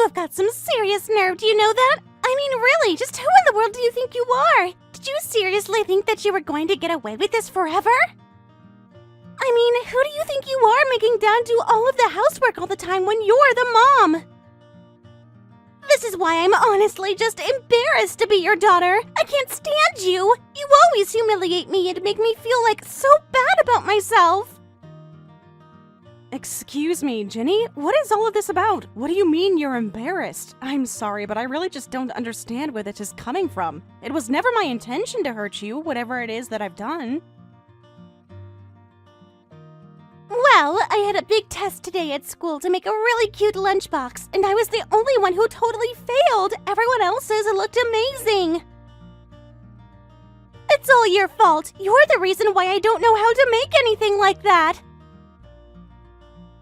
have got some serious nerve, do you know that? I mean, really, just who in the world do you think you are? Did you seriously think that you were going to get away with this forever? I mean, who do you think you are making Dad do all of the housework all the time when you're the mom? This is why I'm honestly just embarrassed to be your daughter. I can't stand you. You always humiliate me and make me feel like so bad about myself. Excuse me, Ginny? What is all of this about? What do you mean you're embarrassed? I'm sorry, but I really just don't understand where this is coming from. It was never my intention to hurt you, whatever it is that I've done. Well, I had a big test today at school to make a really cute lunchbox, and I was the only one who totally failed. Everyone else's looked amazing. It's all your fault. You're the reason why I don't know how to make anything like that.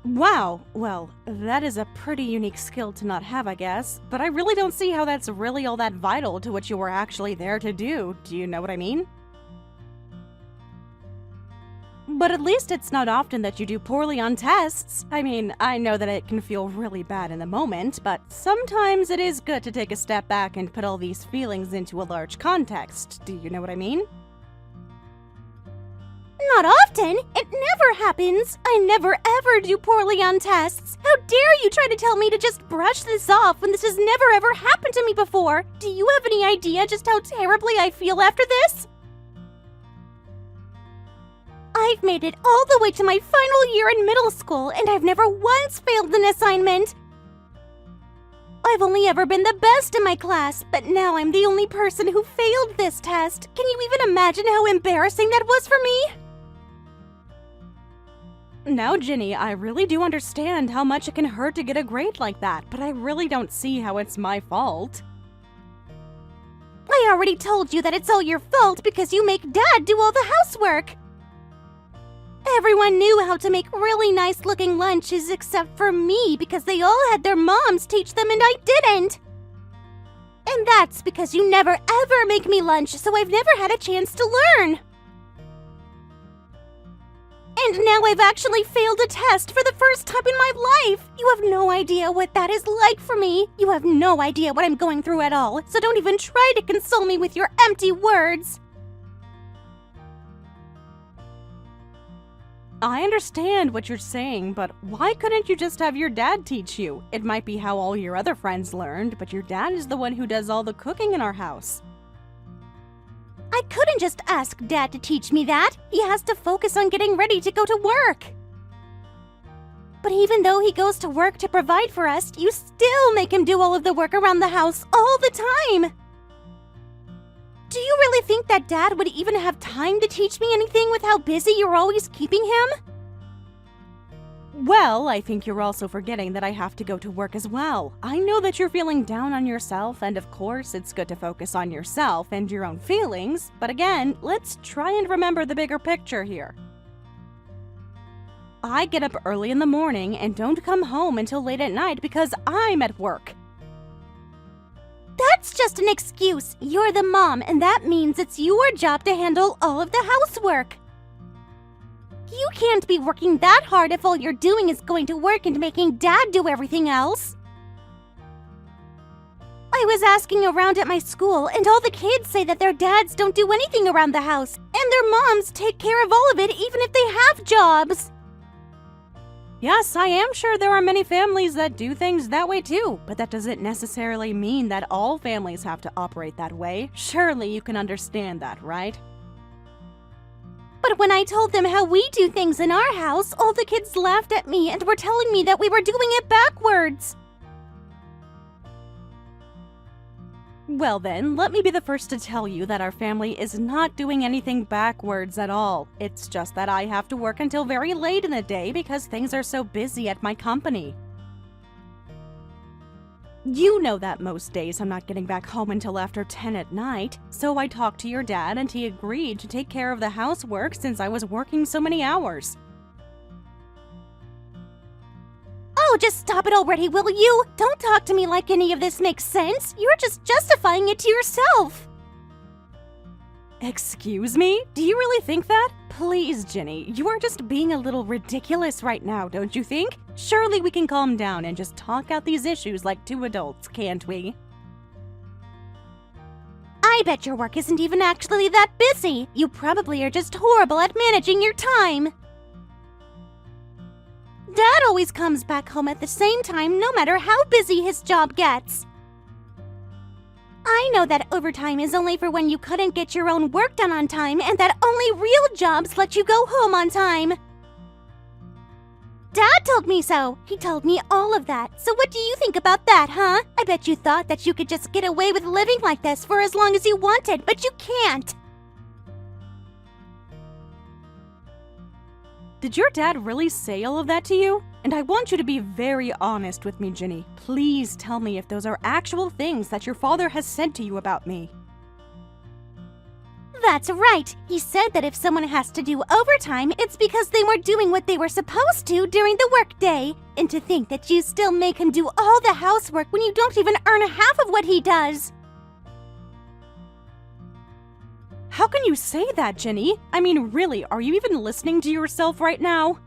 Wow, well, that is a pretty unique skill to not have, I guess, but I really don't see how that's really all that vital to what you were actually there to do. Do you know what I mean? But at least it's not often that you do poorly on tests. I mean, I know that it can feel really bad in the moment, but sometimes it is good to take a step back and put all these feelings into a large context. Do you know what I mean? Not often. It never happens. I never ever do poorly on tests. How dare you try to tell me to just brush this off when this has never ever happened to me before? Do you have any idea just how terribly I feel after this? I've made it all the way to my final year in middle school, and I've never once failed an assignment. I've only ever been the best in my class, but now I'm the only person who failed this test. Can you even imagine how embarrassing that was for me? Now, Ginny, I really do understand how much it can hurt to get a grade like that, but I really don't see how it's my fault. I already told you that it's all your fault because you make Dad do all the housework. Everyone knew how to make really nice-looking lunches except for me because they all had their moms teach them and I didn't. And that's because you never ever make me lunch, so I've never had a chance to learn. And now I've actually failed a test for the first time in my life. You have no idea what that is like for me. You have no idea what I'm going through at all, so don't even try to console me with your empty words. I understand what you're saying, but why couldn't you just have your dad teach you? It might be how all your other friends learned, but your dad is the one who does all the cooking in our house. I couldn't just ask Dad to teach me that. He has to focus on getting ready to go to work. But even though he goes to work to provide for us, you still make him do all of the work around the house all the time. Do you really think that Dad would even have time to teach me anything with how busy you're always keeping him? Well, I think you're also forgetting that I have to go to work as well. I know that you're feeling down on yourself, and of course, it's good to focus on yourself and your own feelings, but again, let's try and remember the bigger picture here. I get up early in the morning and don't come home until late at night because I'm at work. That's just an excuse. You're the mom, and that means it's your job to handle all of the housework. You can't be working that hard if all you're doing is going to work and making Dad do everything else. I was asking around at my school, and all the kids say that their dads don't do anything around the house, and their moms take care of all of it even if they have jobs. Yes, I am sure there are many families that do things that way too, but that doesn't necessarily mean that all families have to operate that way. Surely you can understand that, right? But when I told them how we do things in our house, all the kids laughed at me and were telling me that we were doing it backwards. Well then, let me be the first to tell you that our family is not doing anything backwards at all. It's just that I have to work until very late in the day because things are so busy at my company. You know that most days I'm not getting back home until after 10 at night, so I talked to your dad and he agreed to take care of the housework since I was working so many hours. Oh, just stop it already, will you? Don't talk to me like any of this makes sense. You're just justifying it to yourself. Excuse me? Do you really think that? Please, Ginny, you are just being a little ridiculous right now, don't you think? Surely we can calm down and just talk out these issues like two adults, can't we? I bet your work isn't even actually that busy. You probably are just horrible at managing your time. Dad always comes back home at the same time no matter how busy his job gets. I know that overtime is only for when you couldn't get your own work done on time and that only real jobs let you go home on time. Dad told me so. He told me all of that. So what do you think about that, huh? I bet you thought that you could just get away with living like this for as long as you wanted, but you can't. Did your dad really say all of that to you? And I want you to be very honest with me, Ginny. Please tell me if those are actual things that your father has said to you about me. That's right. He said that if someone has to do overtime, it's because they weren't doing what they were supposed to during the workday. And to think that you still make him do all the housework when you don't even earn half of what he does. How can you say that, Ginny? I mean, really, are you even listening to yourself right now?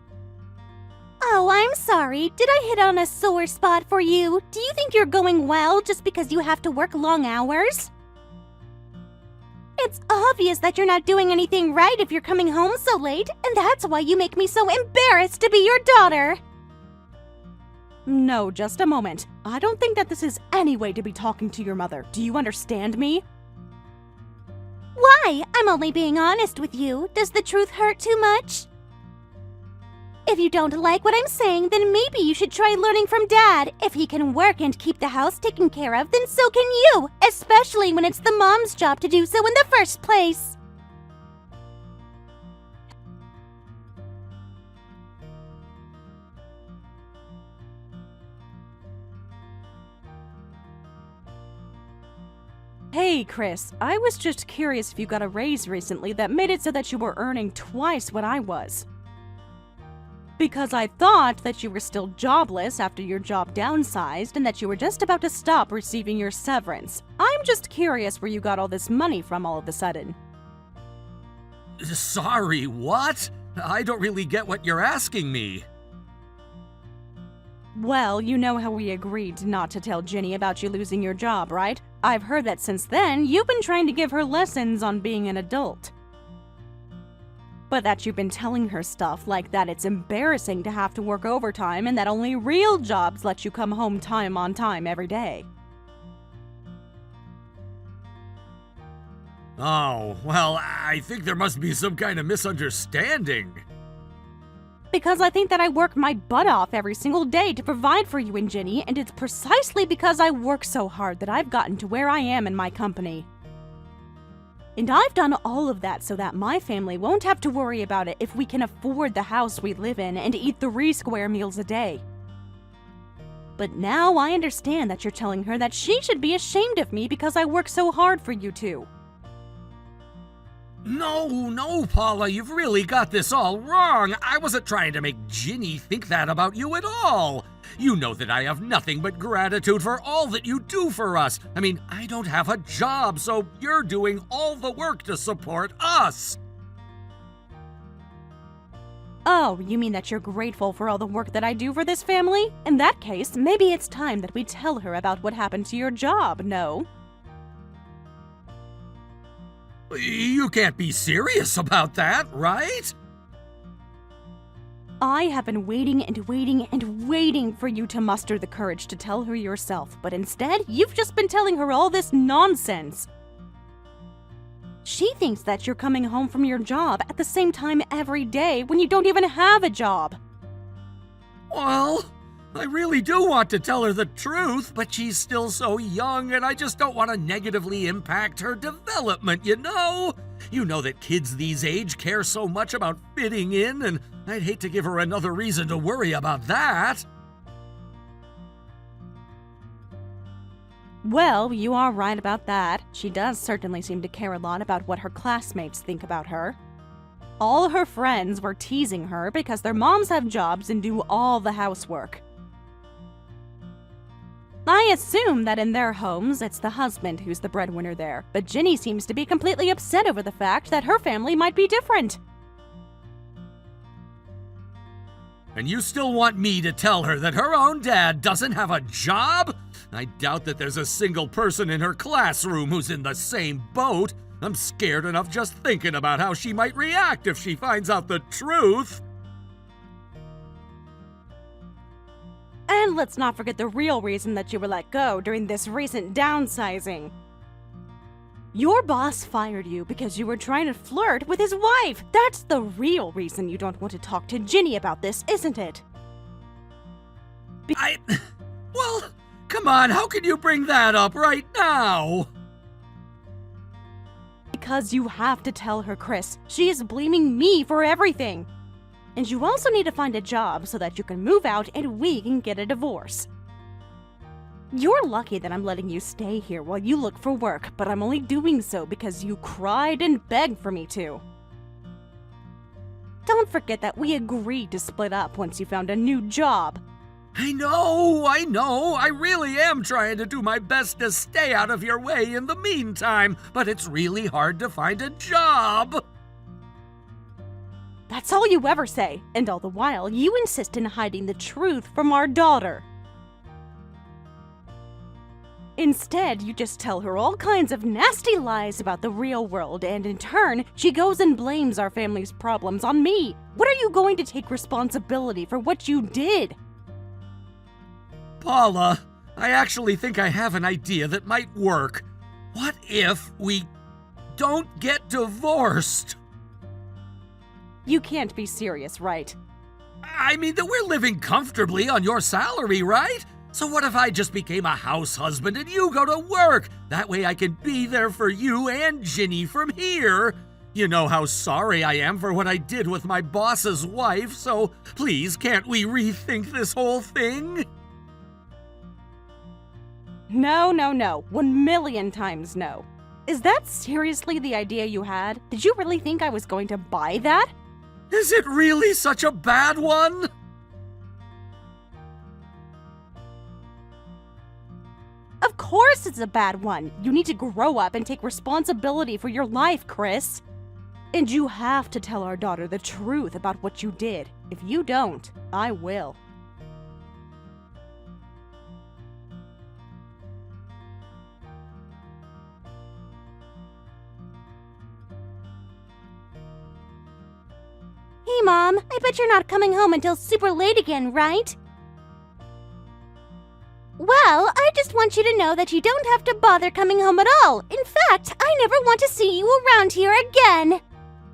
Oh, I'm sorry. Did I hit on a sore spot for you? Do you think you're going well just because you have to work long hours? It's obvious that you're not doing anything right if you're coming home so late, and that's why you make me so embarrassed to be your daughter. No, just a moment. I don't think that this is any way to be talking to your mother. Do you understand me? Why? I'm only being honest with you. Does the truth hurt too much? If you don't like what I'm saying, then maybe you should try learning from Dad. If he can work and keep the house taken care of, then so can you, especially when it's the mom's job to do so in the first place. Hey, Chris, I was just curious if you got a raise recently that made it so that you were earning twice what I was. Because I thought that you were still jobless after your job downsized and that you were just about to stop receiving your severance. I'm just curious where you got all this money from all of a sudden. Sorry, what? I don't really get what you're asking me. Well, you know how we agreed not to tell Ginny about you losing your job, right? I've heard that since then, you've been trying to give her lessons on being an adult. But that you've been telling her stuff like that it's embarrassing to have to work overtime and that only real jobs let you come home time on time every day. Oh, well, I think there must be some kind of misunderstanding. Because I think that I work my butt off every single day to provide for you and Ginny, and it's precisely because I work so hard that I've gotten to where I am in my company. And I've done all of that so that my family won't have to worry about it if we can afford the house we live in and eat 3 square meals a day. But now I understand that you're telling her that she should be ashamed of me because I work so hard for you two. No, Paula, you've really got this all wrong. I wasn't trying to make Ginny think that about you at all. You know that I have nothing but gratitude for all that you do for us. I mean, I don't have a job, so you're doing all the work to support us. Oh, you mean that you're grateful for all the work that I do for this family? In that case, maybe it's time that we tell her about what happened to your job, no? You can't be serious about that, right? I have been waiting and waiting and waiting for you to muster the courage to tell her yourself, but instead, you've just been telling her all this nonsense. She thinks that you're coming home from your job at the same time every day when you don't even have a job. Well, I really do want to tell her the truth, but she's still so young and I just don't want to negatively impact her development, you know? You know that kids these age care so much about fitting in, and I'd hate to give her another reason to worry about that. Well, you are right about that. She does certainly seem to care a lot about what her classmates think about her. All her friends were teasing her because their moms have jobs and do all the housework. I I assume that in their homes, it's the husband who's the breadwinner there, but Ginny seems to be completely upset over the fact that her family might be different. And you still want me to tell her that her own dad doesn't have a job? I doubt that there's a single person in her classroom who's in the same boat. I'm scared enough just thinking about how she might react if she finds out the truth. And let's not forget the real reason that you were let go during this recent downsizing. Your boss fired you because you were trying to flirt with his wife. That's the real reason you don't want to talk to Ginny about this, isn't it? Well, come on, how can you bring that up right now? Because you have to tell her, Chris. She is blaming me for everything. And you also need to find a job so that you can move out and we can get a divorce. You're lucky that I'm letting you stay here while you look for work, but I'm only doing so because you cried and begged for me to. Don't forget that we agreed to split up once you found a new job. I know. I really am trying to do my best to stay out of your way in the meantime, but it's really hard to find a job. That's all you ever say, and all the while, you insist in hiding the truth from our daughter. Instead, you just tell her all kinds of nasty lies about the real world, and in turn, she goes and blames our family's problems on me. When are you going to take responsibility for what you did? Paula, I actually think I have an idea that might work. What if we don't get divorced? You can't be serious, right? I mean that we're living comfortably on your salary, right? So what if I just became a house husband and you go to work? That way I can be there for you and Ginny from here. You know how sorry I am for what I did with my boss's wife, so please can't we rethink this whole thing? No. 1,000,000 times no. Is that seriously the idea you had? Did you really think I was going to buy that? Is it really such a bad one? Of course it's a bad one. You need to grow up and take responsibility for your life, Chris. And you have to tell our daughter the truth about what you did. If you don't, I will. Hey, Mom, I bet you're not coming home until super late again, right? Well, I just want you to know that you don't have to bother coming home at all. In fact, I never want to see you around here again.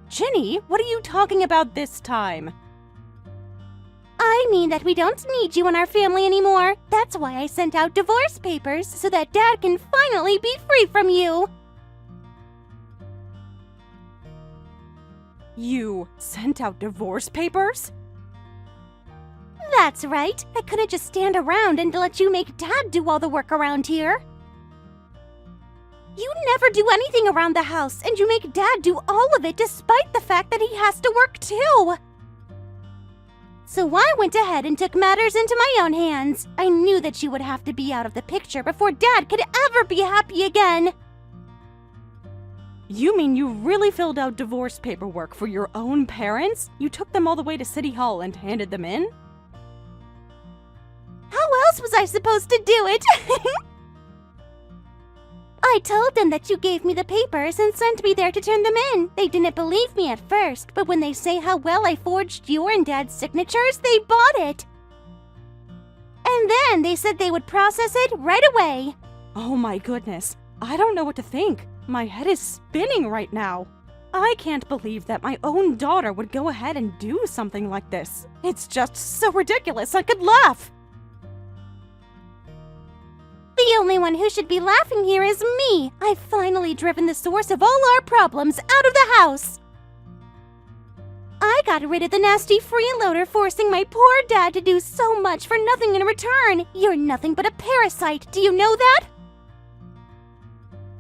Ginny, what are you talking about this time? I mean that we don't need you in our family anymore. That's why I sent out divorce papers so that Dad can finally be free from you. You sent out divorce papers? That's right. I couldn't just stand around and let you make Dad do all the work around here. You never do anything around the house, and you make Dad do all of it despite the fact that he has to work too. So I went ahead and took matters into my own hands. I knew that she would have to be out of the picture before Dad could ever be happy again. You mean you really filled out divorce paperwork for your own parents? You took them all the way to City Hall and handed them in? How else was I supposed to do it? I told them that you gave me the papers and sent me there to turn them in. They didn't believe me at first, but when they say how well I forged your and Dad's signatures, they bought it. And then they said they would process it right away. Oh my goodness, I don't know what to think. My head is spinning right now. I can't believe that my own daughter would go ahead and do something like this. It's just so ridiculous, I could laugh. The only one who should be laughing here is me. I've finally driven the source of all our problems out of the house. I got rid of the nasty freeloader, forcing my poor dad to do so much for nothing in return. You're nothing but a parasite, do you know that?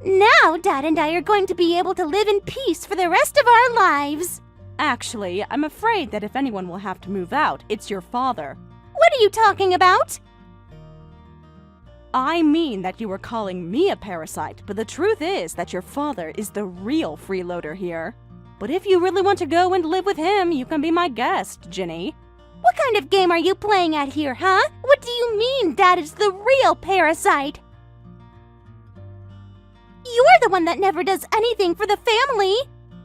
Now Dad and I are going to be able to live in peace for the rest of our lives. Actually, I'm afraid that if anyone will have to move out, it's your father. What are you talking about? I mean that you were calling me a parasite, but the truth is that your father is the real freeloader here. But if you really want to go and live with him, you can be my guest, Ginny. What kind of game are you playing at here, huh? What do you mean Dad is the real parasite? You're the one that never does anything for the family.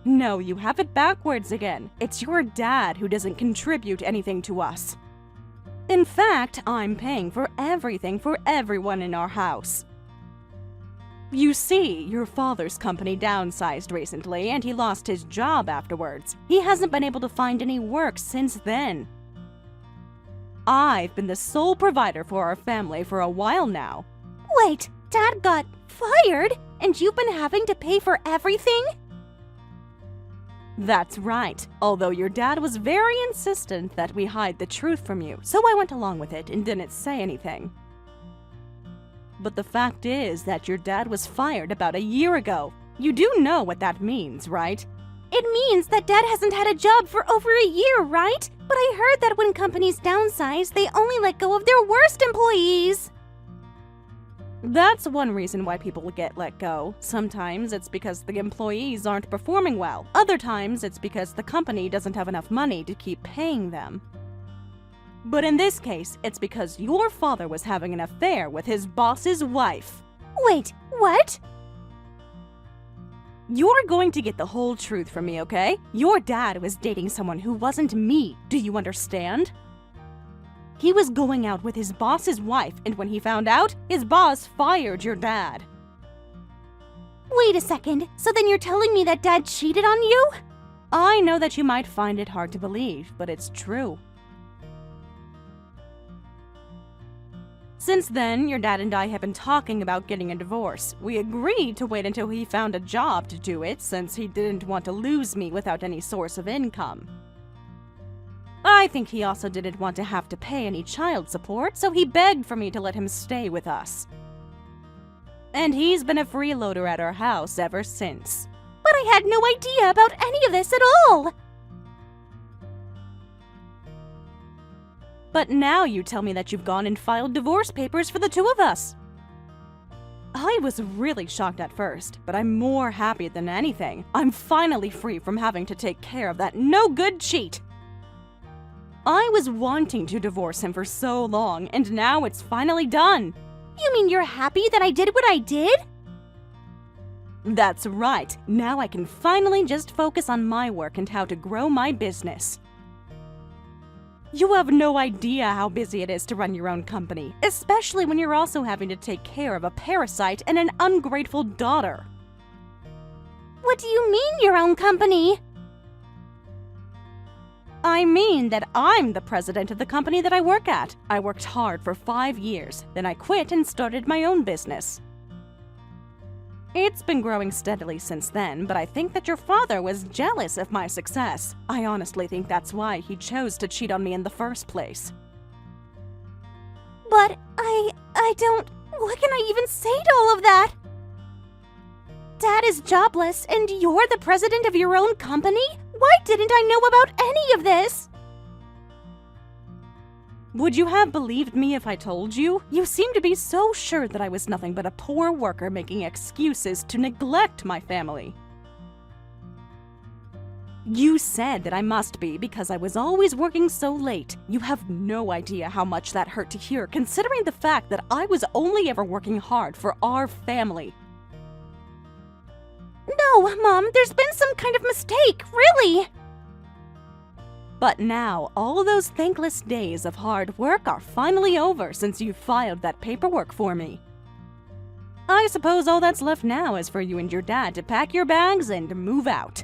No, you have it backwards again. It's your dad who doesn't contribute anything to us. In fact, I'm paying for everything for everyone in our house. You see, your father's company downsized recently, and he lost his job afterwards. He hasn't been able to find any work since then. I've been the sole provider for our family for a while now. Wait, Dad got fired, and you've been having to pay for everything? That's right, although your dad was very insistent that we hide the truth from you, so I went along with it and didn't say anything. But the fact is that your dad was fired about a year ago. You do know what that means, right? It means that Dad hasn't had a job for over a year, right? But I heard that when companies downsize, they only let go of their worst employees. That's one reason why people get let go. Sometimes it's because the employees aren't performing well. Other times it's because the company doesn't have enough money to keep paying them. But in this case, it's because your father was having an affair with his boss's wife. Wait, what? You're going to get the whole truth from me, okay? Your dad was dating someone who wasn't me. Do you understand? He was going out with his boss's wife, and when he found out, his boss fired your dad. Wait a second, so then you're telling me that Dad cheated on you? I know that you might find it hard to believe, but it's true. Since then, your dad and I have been talking about getting a divorce. We agreed to wait until he found a job to do it, since he didn't want to lose me without any source of income. I think he also didn't want to have to pay any child support, so he begged for me to let him stay with us. And he's been a freeloader at our house ever since. But I had no idea about any of this at all! But now you tell me that you've gone and filed divorce papers for the two of us. I was really shocked at first, but I'm more happy than anything. I'm finally free from having to take care of that no-good cheat. I was wanting to divorce him for so long, and now it's finally done. You mean you're happy that I did what I did? That's right. Now I can finally just focus on my work and how to grow my business. You have no idea how busy it is to run your own company, especially when you're also having to take care of a parasite and an ungrateful daughter. What do you mean, your own company? I mean that I'm the president of the company that I work at. I worked hard for 5 years, then I quit and started my own business. It's been growing steadily since then, but I think that your father was jealous of my success. I honestly think that's why he chose to cheat on me in the first place. But I don't... What can I even say to all of that? Dad is jobless, and you're the president of your own company? Why didn't I know about any of this? Would you have believed me if I told you? You seem to be so sure that I was nothing but a poor worker making excuses to neglect my family. You said that I must be because I was always working so late. You have no idea how much that hurt to hear, considering the fact that I was only ever working hard for our family. No, Mom, there's been some kind of mistake, really. But now, all those thankless days of hard work are finally over since you filed that paperwork for me. I suppose all that's left now is for you and your dad to pack your bags and move out.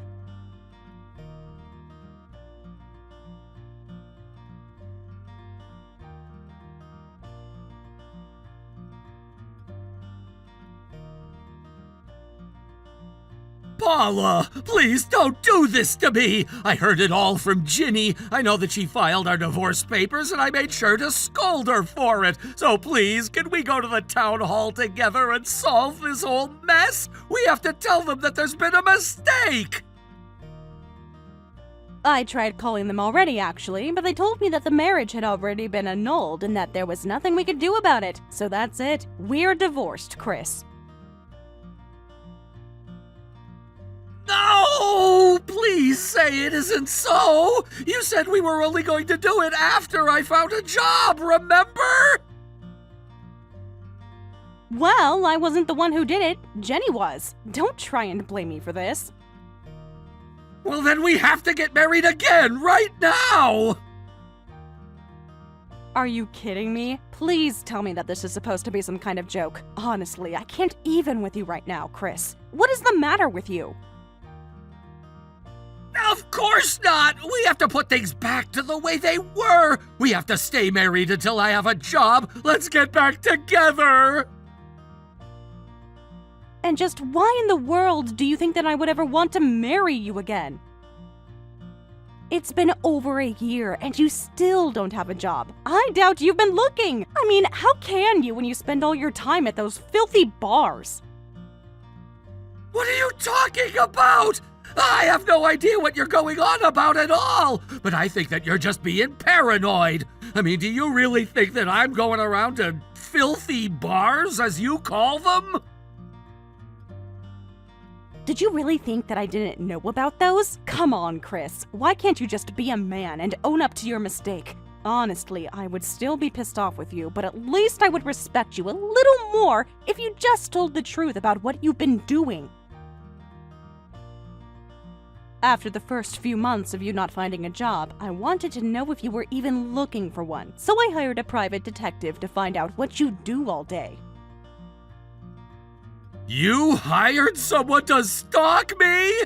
Paula, please don't do this to me. I heard it all from Ginny. I know that she filed our divorce papers, and I made sure to scold her for it. So please, can we go to the town hall together and solve this whole mess? We have to tell them that there's been a mistake. I tried calling them already, actually, but they told me that the marriage had already been annulled and that there was nothing we could do about it. So that's it. We're divorced, Chris. No! Please say it isn't so! You said we were only going to do it after I found a job, remember? Well, I wasn't the one who did it. Jenny was. Don't try and blame me for this. Well, then we have to get married again, right now! Are you kidding me? Please tell me that this is supposed to be some kind of joke. Honestly, I can't even with you right now, Chris. What is the matter with you? Of course not! We have to put things back to the way they were! We have to stay married until I have a job! Let's get back together! And just why in the world do you think that I would ever want to marry you again? It's been over a year and you still don't have a job. I doubt you've been looking. I mean, how can you when you spend all your time at those filthy bars? What are you talking about? I have no idea what you're going on about at all, but I think that you're just being paranoid. I mean, do you really think that I'm going around to filthy bars, as you call them? Did you really think that I didn't know about those? Come on, Chris. Why can't you just be a man and own up to your mistake? Honestly, I would still be pissed off with you, but at least I would respect you a little more if you just told the truth about what you've been doing. After the first few months of you not finding a job, I wanted to know if you were even looking for one, so I hired a private detective to find out what you do all day. You hired someone to stalk me?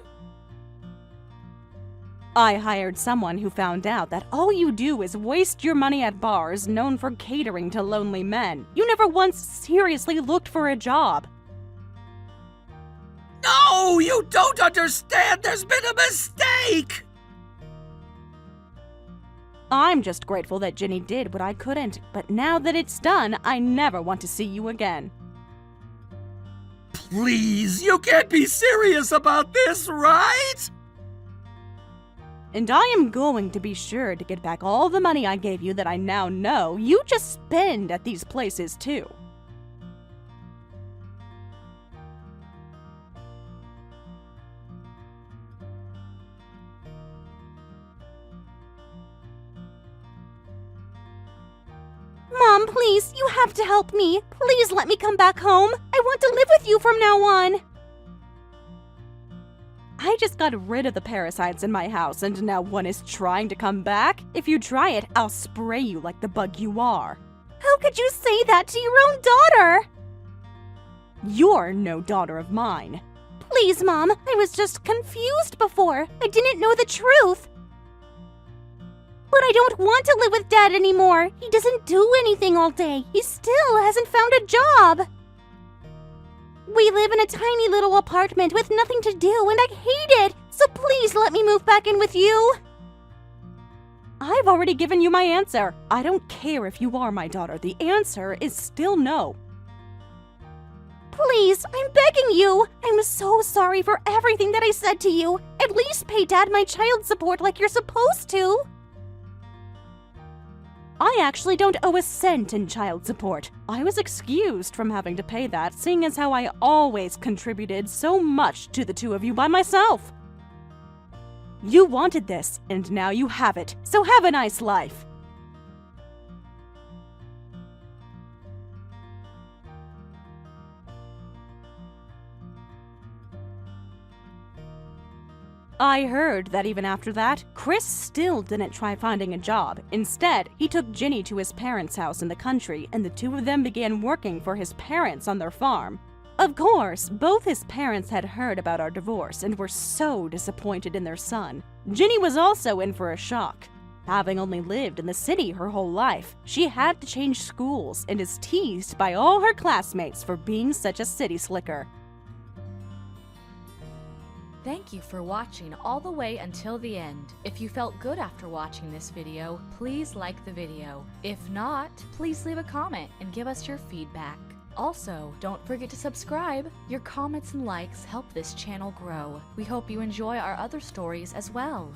I hired someone who found out that all you do is waste your money at bars known for catering to lonely men. You never once seriously looked for a job. No, you don't understand. There's been a mistake. I'm just grateful that Jenny did what I couldn't, but now that it's done, I never want to see you again. Please, you can't be serious about this, right? And I am going to be sure to get back all the money I gave you that I now know you just spend at these places too. Mom, please, you have to help me. Please let me come back home. I want to live with you from now on. I just got rid of the parasites in my house and now one is trying to come back. If you try it, I'll spray you like the bug you are. How could you say that to your own daughter? You're no daughter of mine. Please, Mom, I was just confused before. I didn't know the truth. But I don't want to live with Dad anymore. He doesn't do anything all day. He still hasn't found a job. We live in a tiny little apartment with nothing to do, and I hate it. So please let me move back in with you. I've already given you my answer. I don't care if you are my daughter. The answer is still no. Please, I'm begging you. I'm so sorry for everything that I said to you. At least pay Dad my child support like you're supposed to. I actually don't owe a cent in child support. I was excused from having to pay that, seeing as how I always contributed so much to the two of you by myself. You wanted this, and now you have it, so have a nice life. I heard that even after that, Chris still didn't try finding a job. Instead, he took Ginny to his parents' house in the country, and the two of them began working for his parents on their farm. Of course, both his parents had heard about our divorce and were so disappointed in their son. Ginny was also in for a shock. Having only lived in the city her whole life, she had to change schools and is teased by all her classmates for being such a city slicker. Thank you for watching all the way until the end. If you felt good after watching this video, please like the video. If not, please leave a comment and give us your feedback. Also, don't forget to subscribe. Your comments and likes help this channel grow. We hope you enjoy our other stories as well.